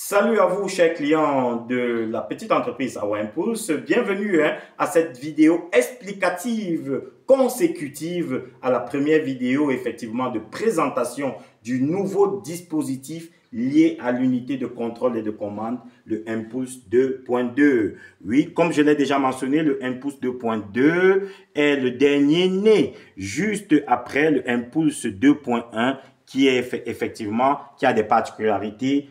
Salut à vous, chers clients de la petite entreprise Our Impulse. Bienvenue à cette vidéo explicative consécutive à la première vidéo effectivement de présentation du nouveau dispositif lié à l'unité de contrôle et de commande, le Impulse 2.2. Oui, comme je l'ai déjà mentionné, le Impulse 2.2 est le dernier né, juste après le Impulse 2.1 qui est effectivement, qui a des particularités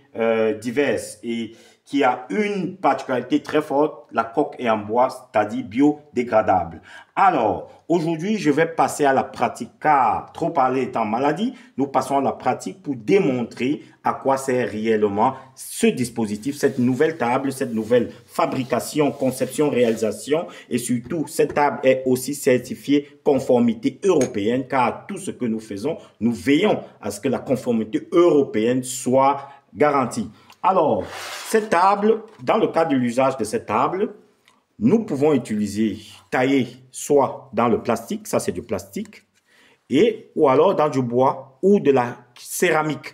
diverses et qui a une particularité très forte, la coque est en bois, c'est-à-dire biodégradable. Alors, aujourd'hui, je vais passer à la pratique car trop parler étant maladie, nous passons à la pratique pour démontrer à quoi sert réellement ce dispositif, cette nouvelle table, cette nouvelle fabrication, conception, réalisation et surtout, cette table est aussi certifiée conformité européenne car tout ce que nous faisons, nous veillons à ce que la conformité européenne soit garantie. Alors, cette table, dans le cadre de l'usage de cette table, nous pouvons utiliser, tailler soit dans le plastique, ça c'est du plastique, et ou alors dans du bois ou de la céramique.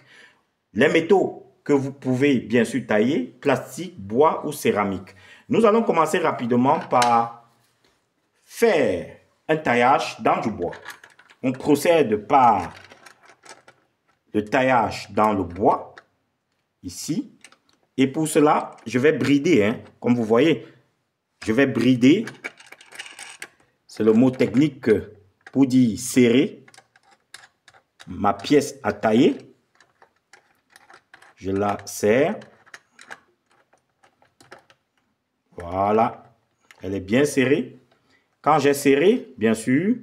Les métaux que vous pouvez bien sûr tailler, plastique, bois ou céramique. Nous allons commencer rapidement par faire un taillage dans du bois. On procède par le taillage dans le bois, ici. Et pour cela, je vais brider, comme vous voyez, je vais brider, c'est le mot technique pour dire serrer ma pièce à tailler. Je la serre. Voilà, elle est bien serrée. Quand j'ai serré, bien sûr,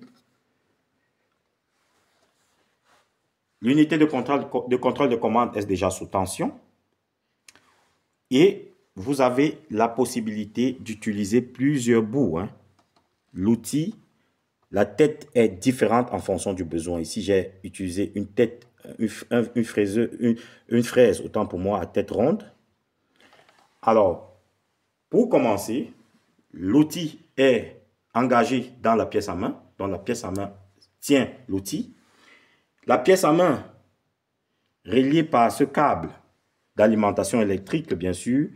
l'unité de contrôle de commande est déjà sous tension. Et vous avez la possibilité d'utiliser plusieurs bouts. L'outil, la tête est différente en fonction du besoin. Ici, j'ai utilisé une tête, une fraise, autant pour moi, à tête ronde. Alors, pour commencer, l'outil est engagé dans la pièce à main. Donc, la pièce à main tient l'outil. La pièce à main, reliée par ce câble d'alimentation électrique, bien sûr,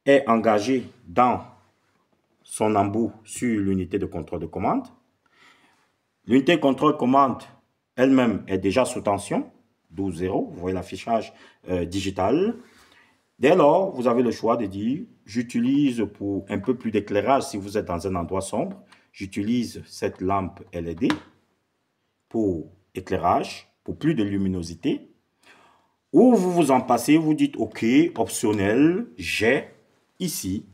est engagée dans son embout sur l'unité de contrôle de commande. L'unité de contrôle de commande elle-même est déjà sous tension, 12,0, vous voyez l'affichage digital. Dès lors, vous avez le choix de dire, j'utilise pour un peu plus d'éclairage si vous êtes dans un endroit sombre, j'utilise cette lampe LED pour éclairage, pour plus de luminosité. Ou vous vous en passez, vous dites OK, optionnel, j'ai ici,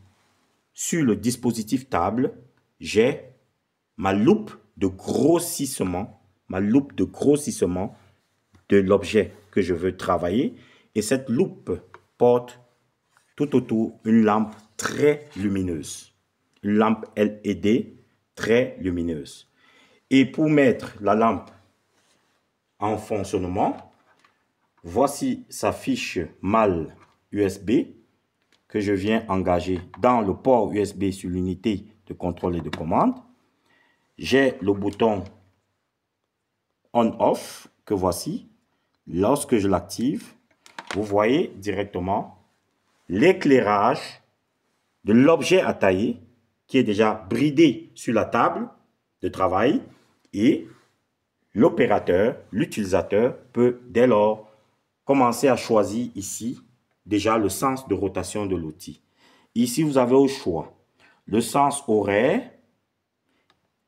sur le dispositif table, j'ai ma loupe de grossissement, de l'objet que je veux travailler. Et cette loupe porte tout autour une lampe très lumineuse, une lampe LED très lumineuse. Et pour mettre la lampe en fonctionnement, voici sa fiche mâle USB que je viens engager dans le port USB sur l'unité de contrôle et de commande. J'ai le bouton on-off que voici. Lorsque je l'active, vous voyez directement l'éclairage de l'objet à tailler qui est déjà bridé sur la table de travail et l'opérateur, l'utilisateur peut dès lors commencer à choisir ici déjà le sens de rotation de l'outil. Ici, vous avez au choix le sens horaire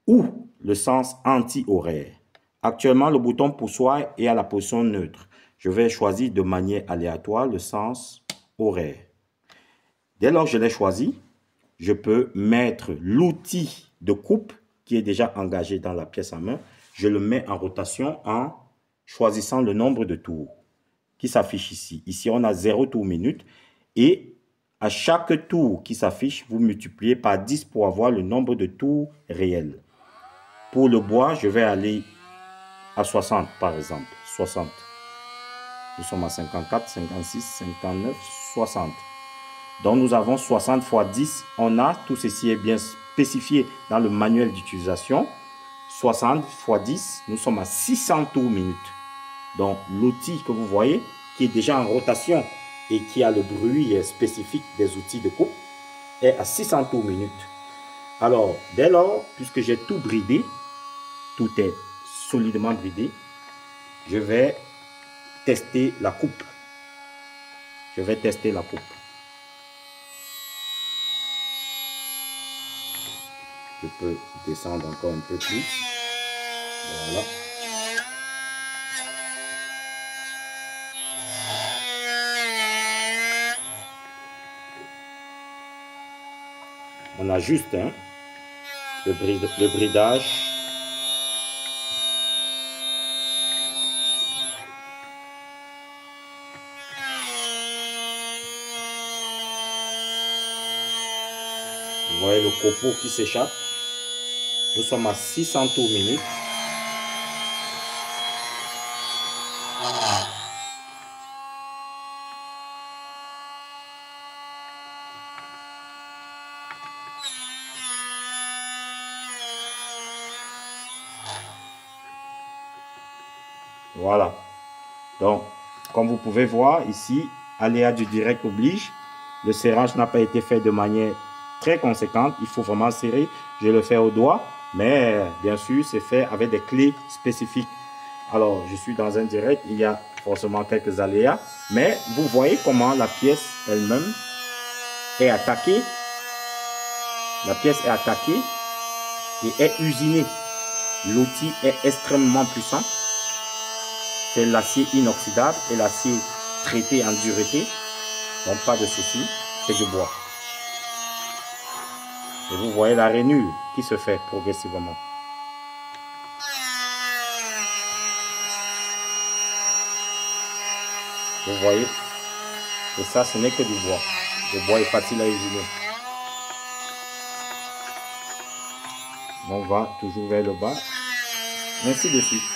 ou le sens anti-horaire. Actuellement, le bouton poussoir est à la position neutre. Je vais choisir de manière aléatoire le sens horaire. Dès lors que je l'ai choisi, je peux mettre l'outil de coupe qui est déjà engagé dans la pièce à main. Je le mets en rotation en choisissant le nombre de tours qui s'affiche ici. Ici, on a 0 tour minute. Et à chaque tour qui s'affiche, vous multipliez par 10 pour avoir le nombre de tours réels. Pour le bois, je vais aller à 60, par exemple. 60. Nous sommes à 54, 56, 59, 60. Donc, nous avons 60 fois 10. On a, tout ceci est bien spécifié dans le manuel d'utilisation. 60 fois 10, nous sommes à 600 tours minute. Donc, l'outil que vous voyez, qui est déjà en rotation et qui a le bruit spécifique des outils de coupe est à 600 tours minute. Alors, dès lors, puisque j'ai tout bridé, tout est solidement bridé, je vais tester la coupe. Je vais tester la coupe. Je peux descendre encore un peu plus. Voilà. On ajuste hein, le bridage. Vous voyez le copeau qui s'échappe. Nous sommes à 600 tours minute. Voilà. Donc, comme vous pouvez voir ici, aléa du direct oblige. Le serrage n'a pas été fait de manière très conséquente. Il faut vraiment serrer. Je le fais au doigt. Mais bien sûr, c'est fait avec des clés spécifiques. Alors, je suis dans un direct. Il y a forcément quelques aléas. Mais vous voyez comment la pièce elle-même est attaquée. La pièce est attaquée et est usinée. L'outil est extrêmement puissant. C'est l'acier inoxydable et l'acier traité en dureté. Donc pas de souci, c'est du bois. Et vous voyez la rainure qui se fait progressivement. Vous voyez? Et ça, ce n'est que du bois. Le bois est facile à usiner. On va toujours vers le bas. Ainsi de suite.